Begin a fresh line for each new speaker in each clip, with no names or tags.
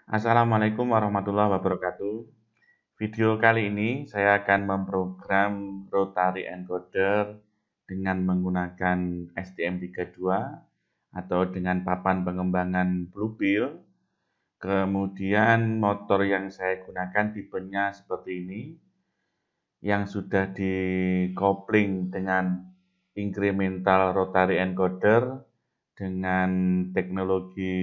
Assalamualaikum warahmatullahi wabarakatuh. Video kali ini saya akan memprogram rotary encoder dengan menggunakan STM32 atau dengan papan pengembangan Bluebill. Kemudian motor yang saya gunakan tipenya seperti ini, yang sudah dikopling dengan incremental rotary encoder dengan teknologi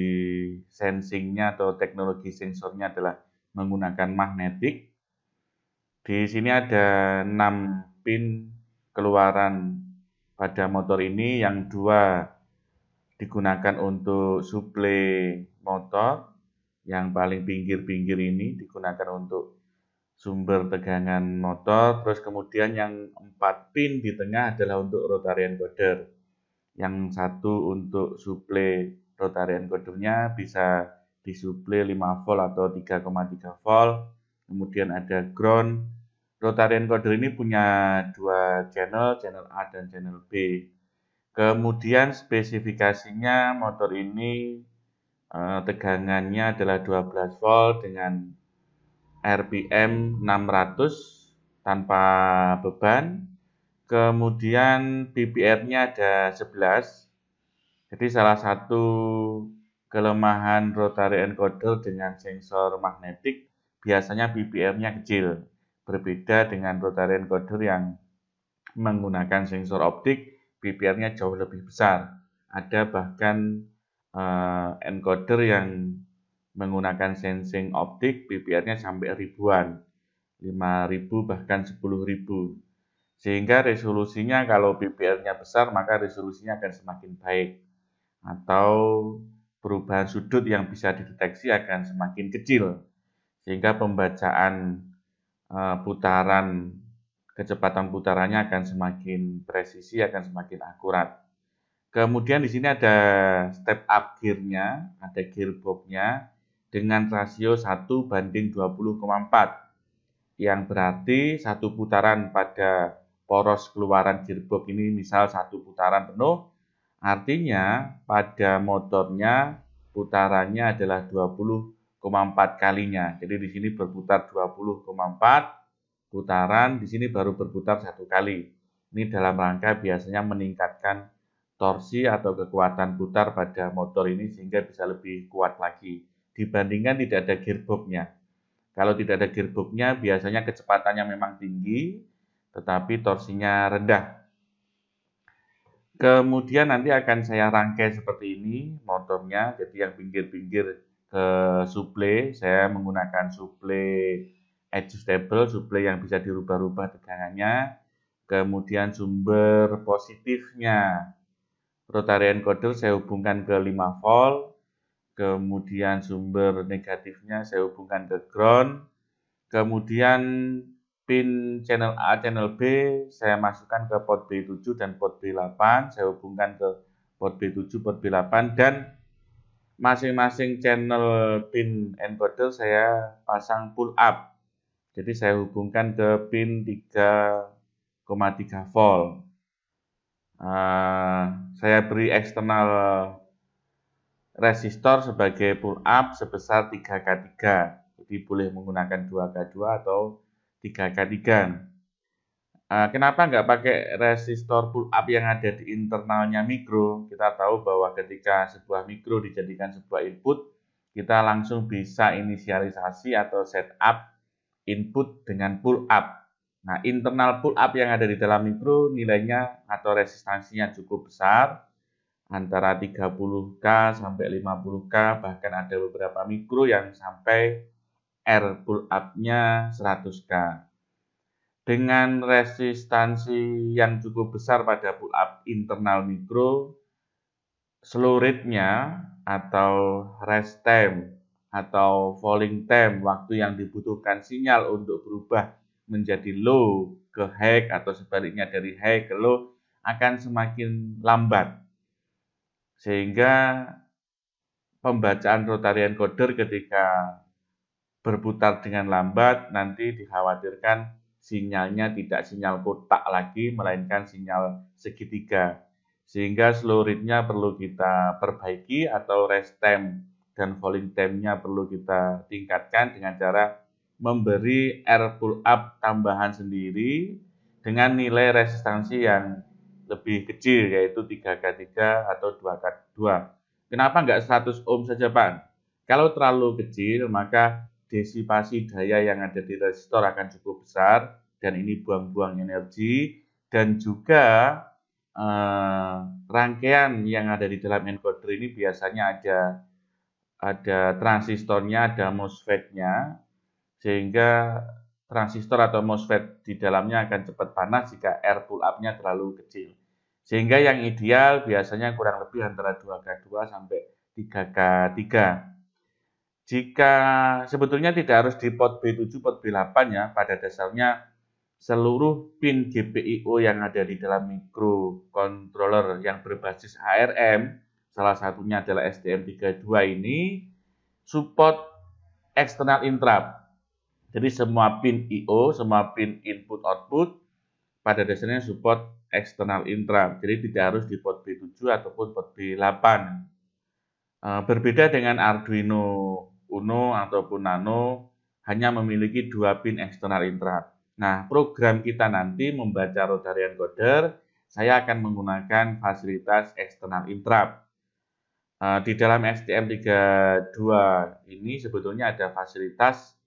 sensingnya atau teknologi sensornya adalah menggunakan magnetik. Di sini ada 6 pin keluaran pada motor ini, yang 2 digunakan untuk suplai motor, yang paling pinggir-pinggir ini digunakan untuk sumber tegangan motor, terus kemudian yang 4 pin di tengah adalah untuk rotary encoder. Yang satu untuk suplai rotary encodernya bisa disuplai 5 volt atau 3,3 volt. Kemudian ada ground. Rotary encoder ini punya 2 channel, channel A dan channel B. Kemudian spesifikasinya motor ini tegangannya adalah 12 volt dengan RPM 600 tanpa beban. Kemudian PPR-nya ada 11. Jadi salah satu kelemahan rotary encoder dengan sensor magnetik, biasanya PPR-nya kecil. Berbeda dengan rotary encoder yang menggunakan sensor optik, PPR-nya jauh lebih besar. Ada bahkan encoder yang menggunakan sensing optik, PPR-nya sampai ribuan, 5.000 bahkan 10.000. Sehingga resolusinya kalau PPR-nya besar, maka resolusinya akan semakin baik. Atau perubahan sudut yang bisa dideteksi akan semakin kecil. Sehingga pembacaan putaran, kecepatan putarannya akan semakin presisi, akan semakin akurat. Kemudian di sini ada step up gear-nya, ada gearbox-nya dengan rasio 1:20,4. Yang berarti satu putaran pada poros keluaran gearbox ini misal 1 putaran penuh, artinya pada motornya putarannya adalah 20,4 kalinya. Jadi di sini berputar 20,4 putaran, di sini baru berputar 1 kali. Ini dalam rangka biasanya meningkatkan torsi atau kekuatan putar pada motor ini sehingga bisa lebih kuat lagi dibandingkan tidak ada gearbox-nya. Kalau tidak ada gearbox-nya, biasanya kecepatannya memang tinggi, tetapi torsinya rendah. Kemudian nanti akan saya rangkai seperti ini motornya, jadi yang pinggir-pinggir ke suplai, saya menggunakan suplai adjustable, suplai yang bisa dirubah-rubah tegangannya. Kemudian sumber positifnya rotary encoder saya hubungkan ke 5 volt. Kemudian sumber negatifnya saya hubungkan ke ground. Kemudian pin channel A, channel B saya masukkan ke port B7 dan port B8. Saya hubungkan ke port B7, port B8, dan masing-masing channel pin encoder saya pasang pull up. Jadi saya hubungkan ke pin 3,3 volt. Saya beri eksternal resistor sebagai pull up sebesar 3K3. Jadi boleh menggunakan 2K2 atau 3K3. Kenapa nggak pakai resistor pull up yang ada di internalnya mikro? Kita tahu bahwa ketika sebuah mikro dijadikan sebuah input, kita langsung bisa inisialisasi atau setup input dengan pull up. Nah, internal pull up yang ada di dalam mikro nilainya atau resistansinya cukup besar, antara 30K sampai 50K, bahkan ada beberapa mikro yang sampai R pull up-nya 100K. Dengan resistansi yang cukup besar pada pull up internal mikro, slow rate-nya atau rest time atau falling time, waktu yang dibutuhkan sinyal untuk berubah menjadi low ke high atau sebaliknya dari high ke low akan semakin lambat. Sehingga pembacaan rotary encoder ketika berputar dengan lambat nanti dikhawatirkan sinyalnya tidak sinyal kotak lagi, melainkan sinyal segitiga. Sehingga slow rate-nya perlu kita perbaiki atau rest time dan falling time-nya perlu kita tingkatkan dengan cara memberi air pull up tambahan sendiri dengan nilai resistansi yang lebih kecil, yaitu 3K3 atau 2K2. Kenapa nggak 100 ohm saja, Pak? Kalau terlalu kecil, maka disipasi daya yang ada di resistor akan cukup besar, dan ini buang-buang energi, dan juga rangkaian yang ada di dalam encoder ini biasanya ada transistornya, ada MOSFET-nya, sehingga transistor atau MOSFET di dalamnya akan cepat panas jika air pull up-nya terlalu kecil. Sehingga yang ideal biasanya kurang lebih antara 2K2 sampai 3K3. Jika sebetulnya tidak harus di port B7, port B8 ya, pada dasarnya seluruh pin GPIO yang ada di dalam microcontroller yang berbasis ARM, salah satunya adalah STM32 ini, support external interrupt. Jadi semua pin I/O, semua pin input-output, pada dasarnya support external interrupt. Jadi tidak harus di port B7 ataupun port B8. Berbeda dengan Arduino Uno ataupun Nano, hanya memiliki 2 pin external interrupt. Nah, program kita nanti membaca rotary encoder, saya akan menggunakan fasilitas external interrupt. Di dalam STM32 ini sebetulnya ada fasilitas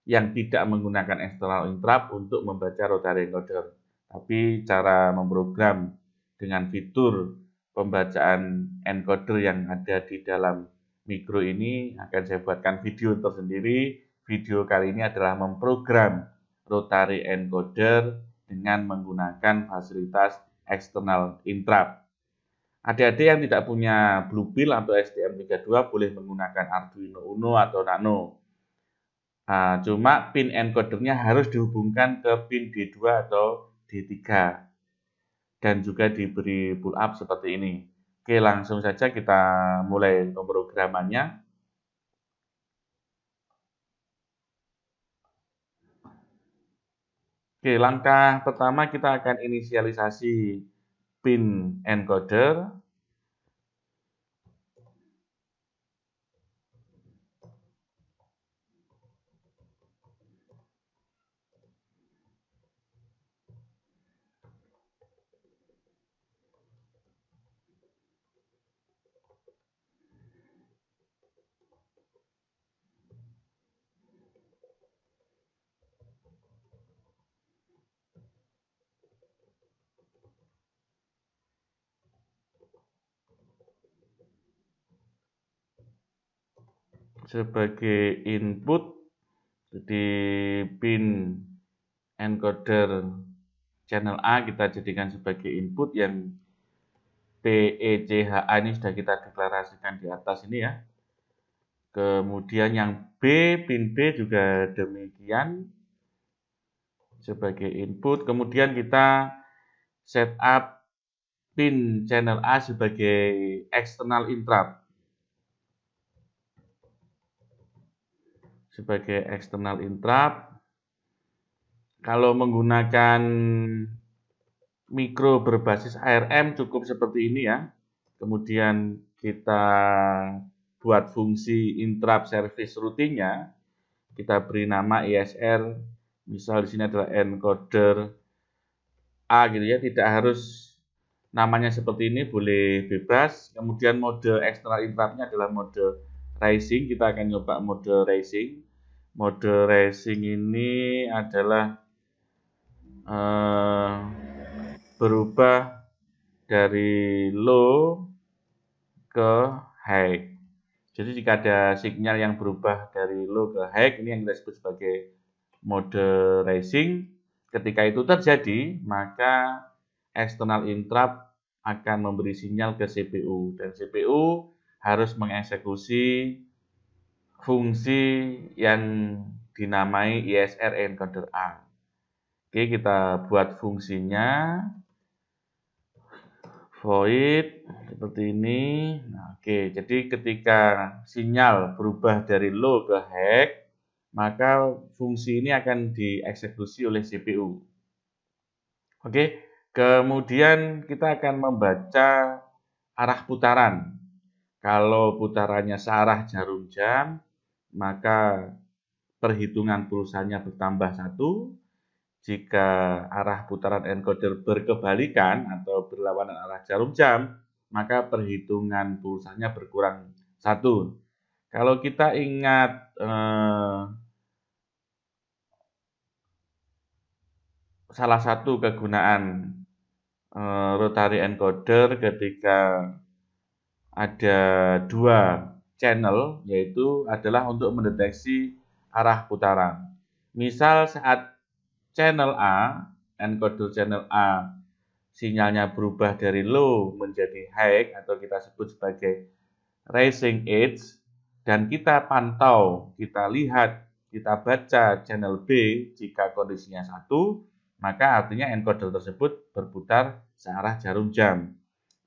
yang tidak menggunakan external interrupt untuk membaca rotary encoder. Tapi cara memprogram dengan fitur pembacaan encoder yang ada di dalam mikro ini akan saya buatkan video tersendiri. Video kali ini adalah memprogram rotary encoder dengan menggunakan fasilitas external interrupt. Adik-adik yang tidak punya Blue Pill atau STM32 boleh menggunakan Arduino Uno atau Nano. Cuma pin encodernya harus dihubungkan ke pin D2 atau D3 dan juga diberi pull up seperti ini. Oke, langsung saja kita mulai pemrogramannya. Oke, langkah pertama kita akan inisialisasi pin encoder. Sebagai input di pin encoder channel A kita jadikan sebagai input yang PECHA ini sudah kita deklarasikan di atas ini ya. Kemudian yang B, pin B juga demikian sebagai input. Kemudian kita setup pin channel A sebagai external interrupt. Sebagai external interrupt, kalau menggunakan mikro berbasis ARM cukup seperti ini ya. Kemudian kita buat fungsi interrupt service routine-nya, kita beri nama ISR, misal di sini adalah encoder A gitu ya, tidak harus namanya seperti ini, boleh bebas. Kemudian mode external interrupt-nya adalah mode racing, kita akan coba mode racing. Mode racing ini adalah berubah dari low ke high. Jadi jika ada sinyal yang berubah dari low ke high, ini yang kita sebut sebagai mode racing. Ketika itu terjadi, maka external interrupt akan memberi sinyal ke CPU, dan CPU harus mengeksekusi fungsi yang dinamai ISR encoder A. Oke, kita buat fungsinya void seperti ini. Nah, oke, jadi ketika sinyal berubah dari low ke high, maka fungsi ini akan dieksekusi oleh CPU. Oke, kemudian kita akan membaca arah putaran. Kalau putarannya searah jarum jam, maka perhitungan pulsanya bertambah 1. Jika arah putaran encoder berkebalikan atau berlawanan arah jarum jam, maka perhitungan pulsanya berkurang 1. Kalau kita ingat salah satu kegunaan rotary encoder ketika ada 2 channel, yaitu adalah untuk mendeteksi arah putaran. Misal saat channel A, encoder channel A, sinyalnya berubah dari low menjadi high atau kita sebut sebagai rising edge, dan kita pantau, kita lihat, kita baca channel B jika kondisinya 1, maka artinya encoder tersebut berputar searah jarum jam.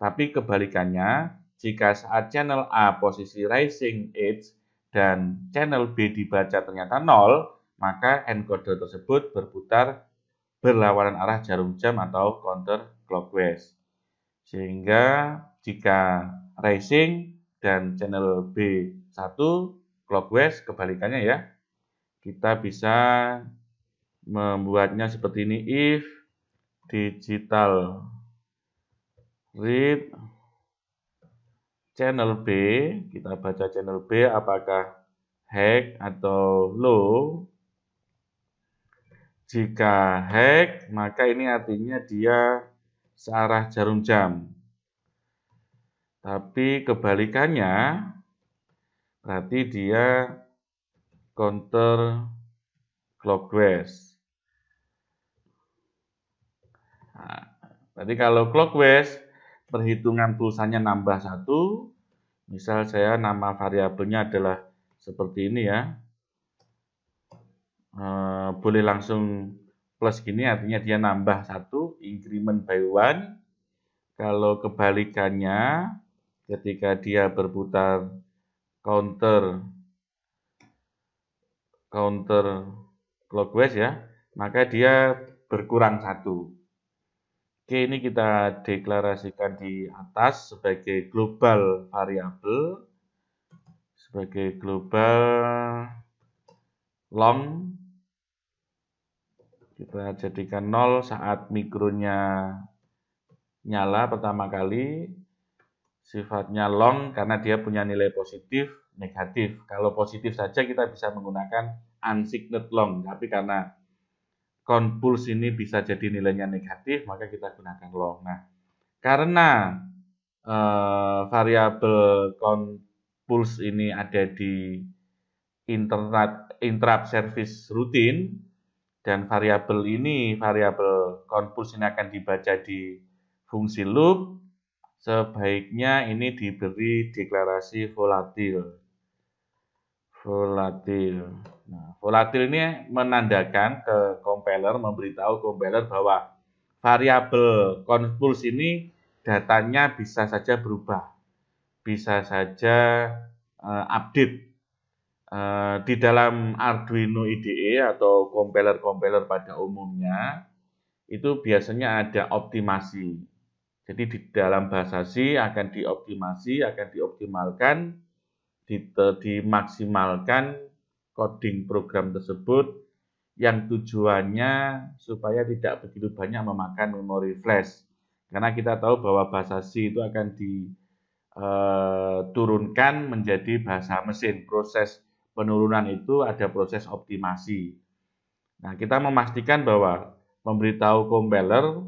Tapi kebalikannya, jika saat channel A posisi rising edge dan channel B dibaca ternyata 0, maka encoder tersebut berputar berlawanan arah jarum jam atau counter clockwise. Sehingga jika rising dan channel B1 clockwise, kebalikannya ya, kita bisa membuatnya seperti ini. If digital read channel B, kita baca channel B apakah high atau low. Jika high, maka ini artinya dia searah jarum jam. Tapi kebalikannya, berarti dia counter clockwise. Nah, berarti kalau clockwise, perhitungan pulsanya nambah 1. Misal saya nama variabelnya adalah seperti ini ya. Boleh langsung plus gini, artinya dia nambah 1, increment by 1. Kalau kebalikannya, ketika dia berputar counter clockwise ya, maka dia berkurang 1. Oke, ini kita deklarasikan di atas sebagai global variabel, sebagai global long. Kita jadikan 0 saat mikronya nyala pertama kali. Sifatnya long karena dia punya nilai positif, negatif. Kalau positif saja kita bisa menggunakan unsigned long, tapi karena count pulse ini bisa jadi nilainya negatif, maka kita gunakan long. Nah, karena variabel count pulse ini ada di interrupt service routine, dan variabel count pulse ini akan dibaca di fungsi loop, sebaiknya ini diberi deklarasi volatil. Nah, volatil ini menandakan ke compiler, memberitahu compiler bahwa variabel count pulse ini datanya bisa saja berubah, bisa saja update. Di dalam Arduino IDE atau compiler-compiler pada umumnya, itu biasanya ada optimasi. Jadi di dalam bahasa C akan dioptimasi, akan dioptimalkan, dimaksimalkan coding program tersebut yang tujuannya supaya tidak begitu banyak memakan memori flash. Karena kita tahu bahwa bahasa C itu akan diturunkan menjadi bahasa mesin. Proses penurunan itu ada proses optimasi. Nah, kita memastikan bahwa memberitahu compiler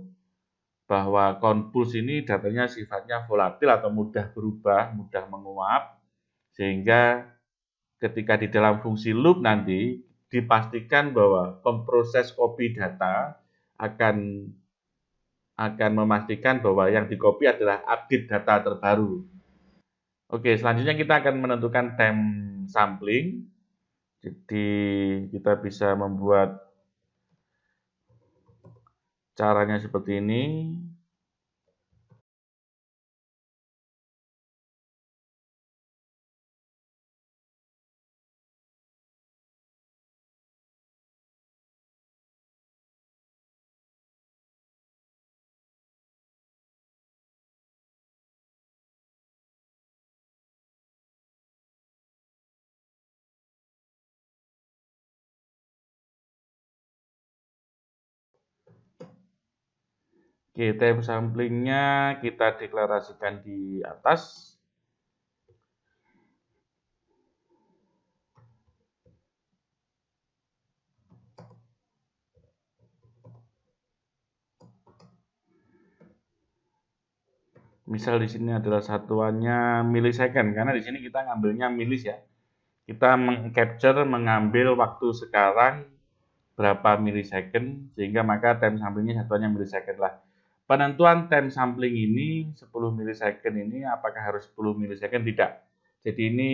bahwa count pulse ini datanya sifatnya volatil atau mudah berubah, mudah menguap, sehingga ketika di dalam fungsi loop nanti dipastikan bahwa pemproses copy data akan memastikan bahwa yang di-copy adalah update data terbaru. Oke, selanjutnya kita akan menentukan time sampling. Jadi kita bisa membuat caranya seperti ini. Oke, time samplingnya kita deklarasikan di atas. Misal di sini adalah satuannya milisecond, karena di sini kita ngambilnya milis ya. Kita mengcapture, mengambil waktu sekarang berapa milisecond, sehingga maka time samplingnya satuannya milisecond lah. Penentuan time sampling ini 10 milisecond ini apakah harus 10 milisecond? Tidak. Jadi ini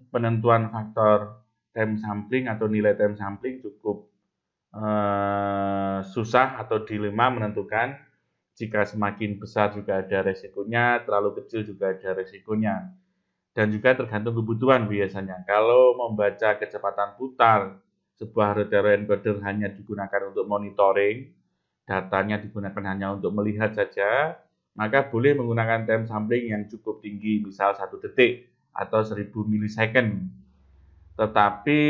penentuan faktor time sampling atau nilai time sampling cukup susah atau dilema menentukan. Jika semakin besar juga ada resikonya, terlalu kecil juga ada resikonya. Dan juga tergantung kebutuhan biasanya. Kalau membaca kecepatan putar, sebuah rotary encoder hanya digunakan untuk monitoring, datanya digunakan hanya untuk melihat saja, maka boleh menggunakan time sampling yang cukup tinggi, misal 1 detik atau 1000 milisecond. Tetapi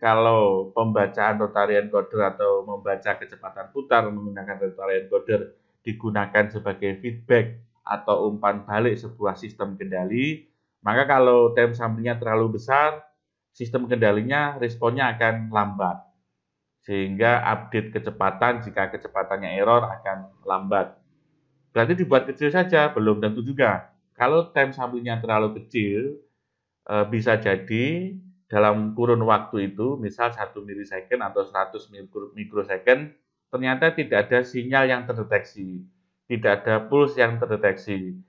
kalau pembacaan rotary encoder atau membaca kecepatan putar menggunakan rotary encoder digunakan sebagai feedback atau umpan balik sebuah sistem kendali, maka kalau time samplingnya terlalu besar, sistem kendalinya responnya akan lambat. Sehingga update kecepatan jika kecepatannya error akan lambat. Berarti dibuat kecil saja, belum tentu juga. Kalau time samplingnya terlalu kecil, bisa jadi dalam kurun waktu itu, misal 1 milisecond atau 100 mikrosecond, ternyata tidak ada sinyal yang terdeteksi, tidak ada pulse yang terdeteksi.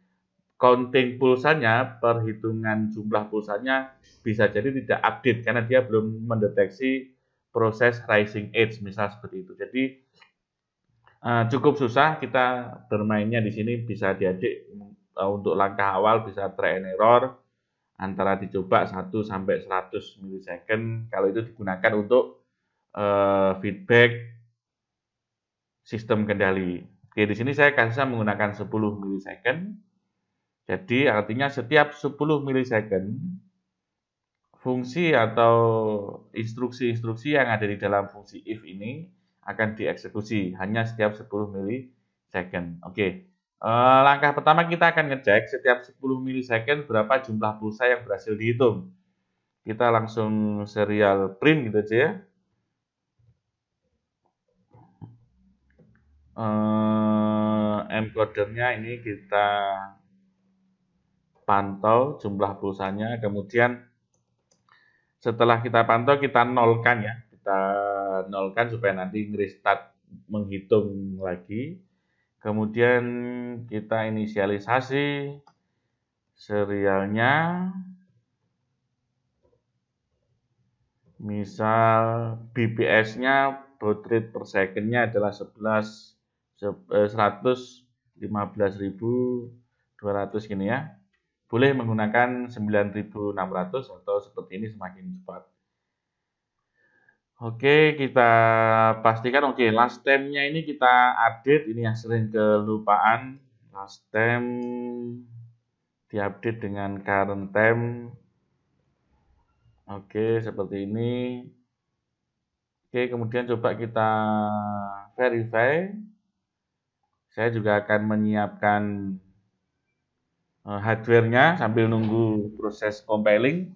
Counting pulsanya, perhitungan jumlah pulsanya bisa jadi tidak update karena dia belum mendeteksi proses rising edge, misal seperti itu. Jadi cukup susah kita bermainnya di sini, bisa diadik untuk langkah awal bisa try and error antara dicoba 1 sampai 100 milisecond kalau itu digunakan untuk feedback sistem kendali. Oke, di sini saya kasih menggunakan 10 milisecond. Jadi artinya setiap 10 milisecond fungsi atau instruksi-instruksi yang ada di dalam fungsi if ini akan dieksekusi hanya setiap 10 milisecond. Oke. Langkah pertama kita akan ngecek setiap 10 milisecond berapa jumlah pulsa yang berhasil dihitung. Kita langsung serial print gitu aja ya. Encodernya ini kita pantau jumlah pulsanya, kemudian setelah kita pantau kita nolkan ya, kita nolkan supaya nanti restart menghitung lagi. Kemudian kita inisialisasi serialnya, misal BPS-nya baud rate per second-nya adalah 115.200 gini ya. Boleh menggunakan 9.600 atau seperti ini semakin cepat. Oke, kita pastikan last time-nya ini kita update, ini yang sering kelupaan. Last time diupdate dengan current time. Oke, seperti ini. Oke, kemudian coba kita verify. Saya juga akan menyiapkan hardware-nya sambil nunggu proses compiling.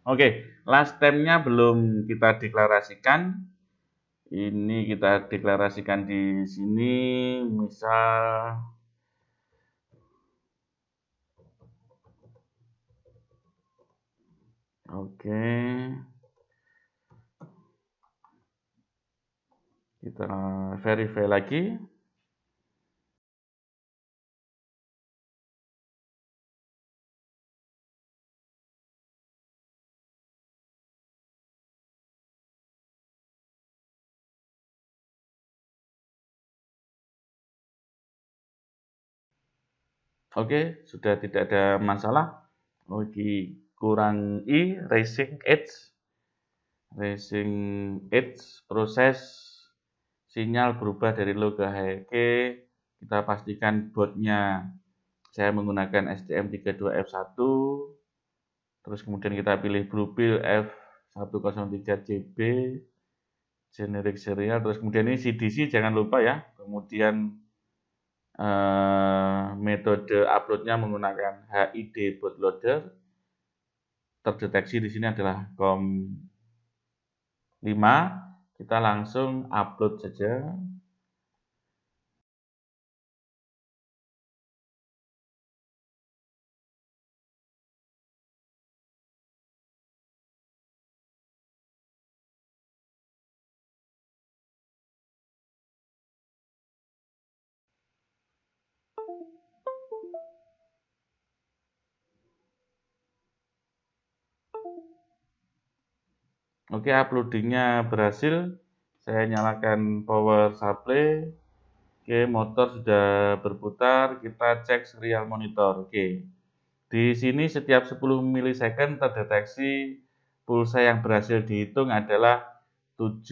Oke, last time-nya belum kita deklarasikan. Ini kita deklarasikan di sini, misal oke. Kita verify lagi. Oke, sudah tidak ada masalah. Oke, kurang I, rising edge. racing edge, proses sinyal berubah dari low ke high. Oke, kita pastikan boardnya saya menggunakan STM32F1, terus kemudian kita pilih Bluepill F103JB, generic serial, terus kemudian ini CDC jangan lupa ya, kemudian metode uploadnya menggunakan HID bootloader, terdeteksi di sini adalah COM5, kita langsung upload saja. Oke, uploadingnya berhasil. Saya nyalakan power supply. Oke, motor sudah berputar. Kita cek serial monitor. Oke, di sini setiap 10 milisecond terdeteksi pulsa yang berhasil dihitung adalah 7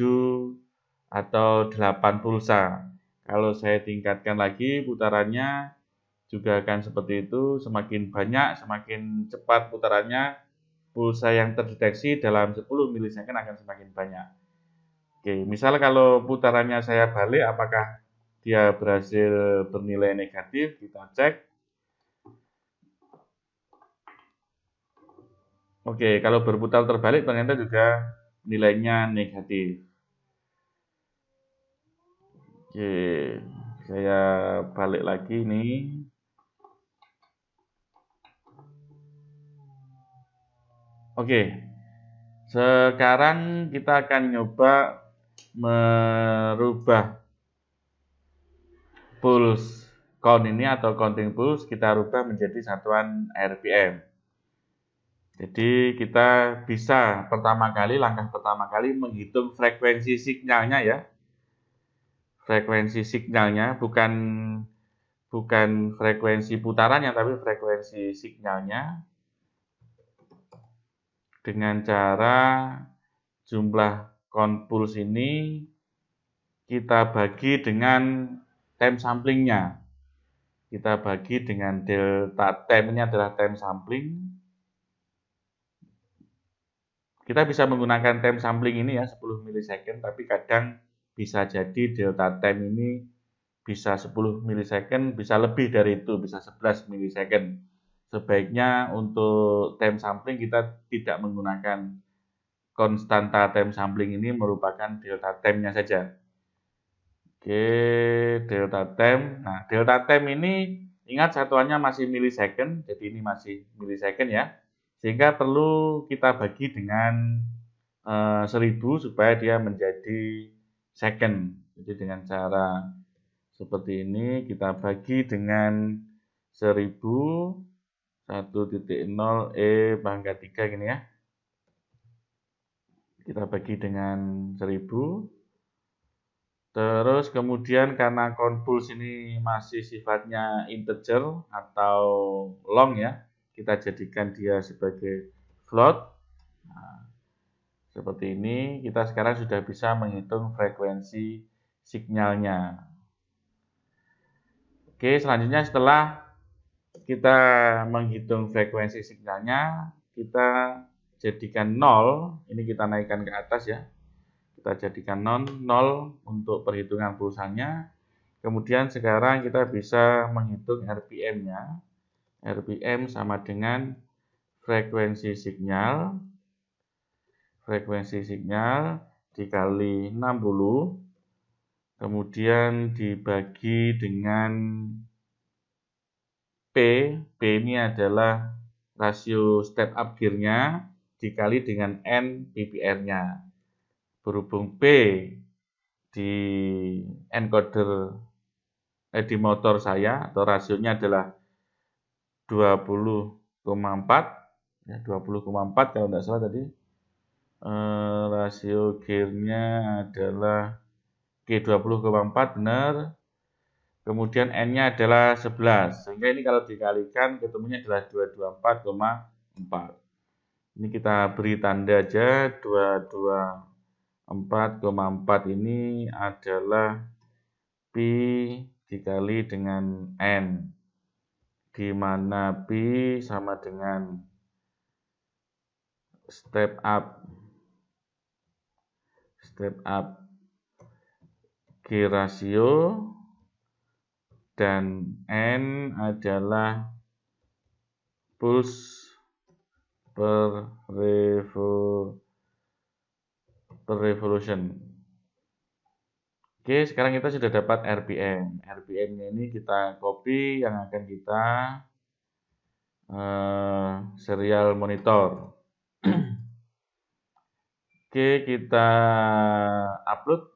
atau 8 pulsa. Kalau saya tingkatkan lagi putarannya juga akan seperti itu. Semakin banyak, semakin cepat putarannya, pulsa yang terdeteksi dalam 10 milisecond akan semakin banyak. Oke, misal kalau putarannya saya balik, apakah dia berhasil bernilai negatif? Kita cek. Oke, kalau berputar terbalik ternyata juga nilainya negatif. Oke, saya balik lagi nih. Oke, sekarang kita akan nyoba merubah pulse count ini atau counting pulse, kita rubah menjadi satuan RPM. Jadi kita bisa langkah pertama kali menghitung frekuensi signalnya ya. Frekuensi signalnya bukan frekuensi putarannya, tapi frekuensi signalnya. Dengan cara jumlah count pulse ini kita bagi dengan time samplingnya. Kita bagi dengan delta time, ini adalah time sampling. Kita bisa menggunakan time sampling ini ya 10 milisecond, tapi kadang bisa jadi delta time ini bisa 10 milisecond, bisa lebih dari itu, bisa 11 milisecond. Sebaiknya untuk time sampling kita tidak menggunakan konstanta time sampling, ini merupakan delta time-nya saja. Oke, delta time. Nah, delta time ini ingat satuannya masih milisecond, jadi ini masih milisecond ya. Sehingga perlu kita bagi dengan 1000 supaya dia menjadi second. Jadi dengan cara seperti ini kita bagi dengan 1000, 1.0 pangkat 3 gini ya. Kita bagi dengan 1000. Terus kemudian karena count pulse ini masih sifatnya integer atau long ya, kita jadikan dia sebagai float. Nah, seperti ini kita sekarang sudah bisa menghitung frekuensi signalnya. Oke, selanjutnya setelah kita menghitung frekuensi signalnya, kita jadikan 0, ini kita naikkan ke atas ya. Kita jadikan 0 untuk perhitungan pulsanya. Kemudian sekarang kita bisa menghitung RPM-nya. RPM sama dengan frekuensi signal. Frekuensi signal dikali 60. Kemudian dibagi dengan P. P ini adalah rasio step up gear-nya dikali dengan N PPR-nya. Berhubung P di encoder di motor saya atau rasionya adalah 20,4 ya, 20,4 kalau tidak salah tadi. Rasio gearnya adalah G20,4 benar. Kemudian N-nya adalah 11. Sehingga ini kalau dikalikan ketemunya adalah 224,4. Ini kita beri tanda aja 224,4 ini adalah Pi dikali dengan N, di mana Pi sama dengan step up G rasio, dan N adalah puls per revolution. Oke, sekarang kita sudah dapat RPM. RPM-nya ini kita copy, yang akan kita serial monitor. Oke, kita upload.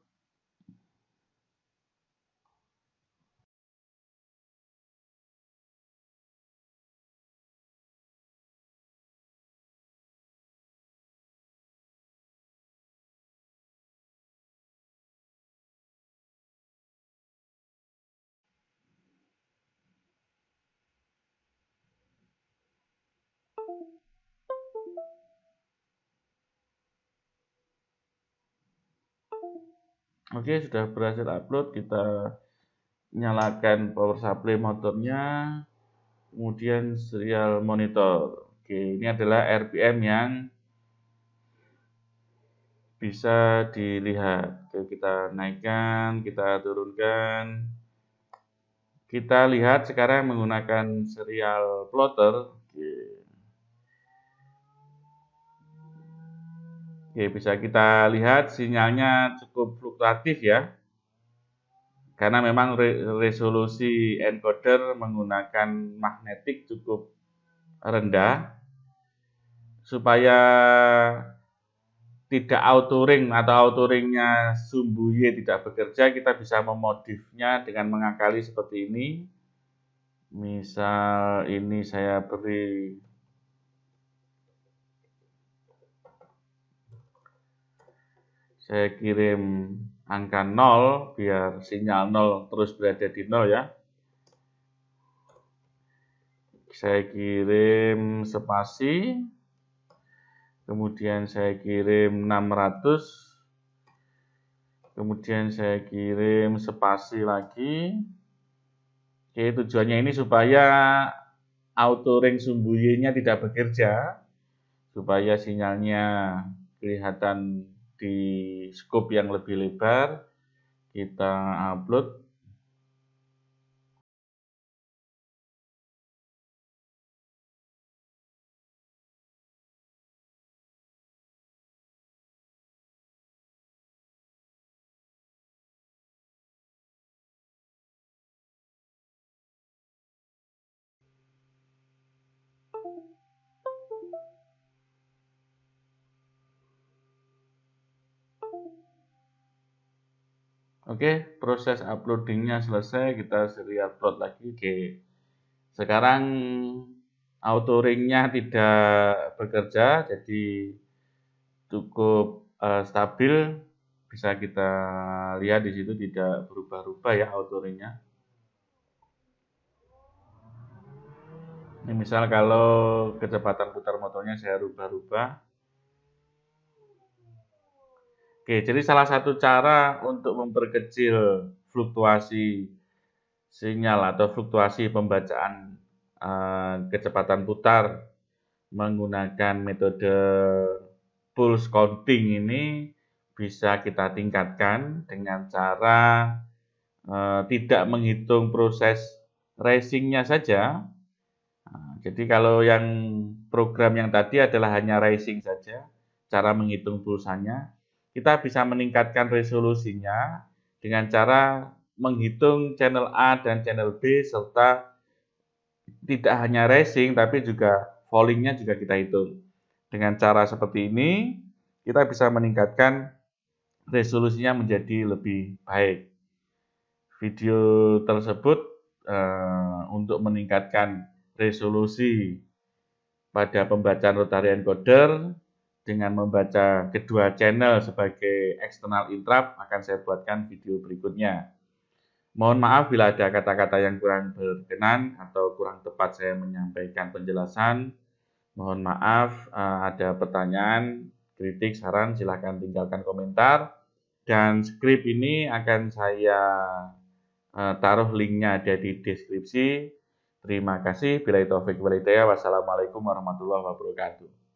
Oke, sudah berhasil upload. Kita nyalakan power supply motornya, kemudian serial monitor. Oke, ini adalah RPM yang bisa dilihat. Oke, kita naikkan, kita turunkan. Kita lihat sekarang menggunakan serial plotter. Oke, bisa kita lihat sinyalnya cukup fluktuatif ya. Karena memang resolusi encoder menggunakan magnetik cukup rendah. Supaya tidak auto-ring atau auto-ringnya sumbu Y tidak bekerja, kita bisa memodifnya dengan mengakali seperti ini. Misal ini saya beri saya kirim angka 0 biar sinyal 0 terus berada di 0 ya. Saya kirim spasi, kemudian saya kirim 600, kemudian saya kirim spasi lagi. Oke, tujuannya ini supaya auto ring sumbu Y-nya tidak bekerja, supaya sinyalnya kelihatan di scope yang lebih lebar. Kita upload. Oke, proses uploadingnya selesai, kita serial upload lagi. Oke, sekarang auto ringnya tidak bekerja, jadi cukup stabil. Bisa kita lihat di situ tidak berubah-ubah ya auto ringnya. Ini misal kalau kecepatan putar motornya saya rubah-rubah. Oke, jadi salah satu cara untuk memperkecil fluktuasi sinyal atau fluktuasi pembacaan kecepatan putar menggunakan metode pulse counting ini bisa kita tingkatkan dengan cara tidak menghitung proses racingnya saja. Nah, jadi kalau yang program yang tadi adalah hanya racing saja, cara menghitung pulsanya, kita bisa meningkatkan resolusinya dengan cara menghitung channel A dan channel B, serta tidak hanya racing tapi juga fallingnya juga kita hitung. Dengan cara seperti ini, kita bisa meningkatkan resolusinya menjadi lebih baik. Video tersebut untuk meningkatkan resolusi pada pembacaan rotary encoder dengan membaca kedua channel sebagai external interrupt akan saya buatkan video berikutnya. Mohon maaf bila ada kata-kata yang kurang berkenan atau kurang tepat saya menyampaikan penjelasan. Mohon maaf, ada pertanyaan, kritik, saran, silahkan tinggalkan komentar. Dan skrip ini akan saya taruh linknya ada di deskripsi. Terima kasih. Bila taufik walhidayah. Wassalamualaikum warahmatullahi wabarakatuh.